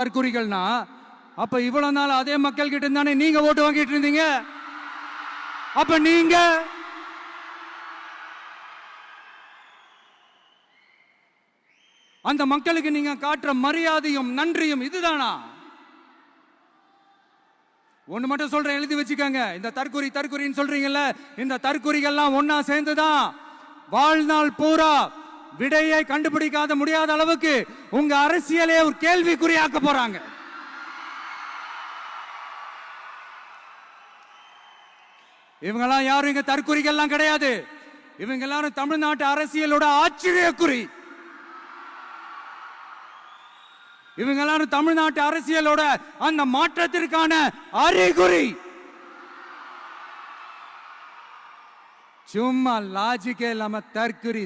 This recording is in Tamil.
தற்குறிகள்னா அப்ப இவ்வளவு நாள் அதே மக்கள் கிட்ட இருந்தானே நீங்க ஓட்டு வாங்கிட்டு இருந்தீங்க. அப்ப நீங்க அந்த மக்களுக்கு நீங்க காட்டுற மரியாதையும் நன்றியும் இதுதானா? ஒண்ணு மட்டும் சொல்றேன், எழுதி வச்சுக்கோங்க. இந்த தற்குறின்னு சொல்றீங்கல்ல, இந்த தற்குறிகள்லாம் ஒன்னா சேர்ந்துதான் வாழ்நாள் பூரா விடையை கண்டுபிடிக்காத முடியாத அளவுக்கு உங்க அரசியலே ஒரு கேள்விக்குறியாக்க போறாங்க. இவங்கெல்லாம் யாரும் இங்க தற்குறிகள்லாம் கிடையாது. இவங்க எல்லாரும் தமிழ்நாட்டு அரசியலோட ஆச்சரியக்குறி. இவங்க எல்லாரும் தமிழ்நாட்டு அரசியலோட அந்த மாற்றத்திற்கான அறிகுறி. சும்மா லாஜிக்கே இல்லாம தற்குறி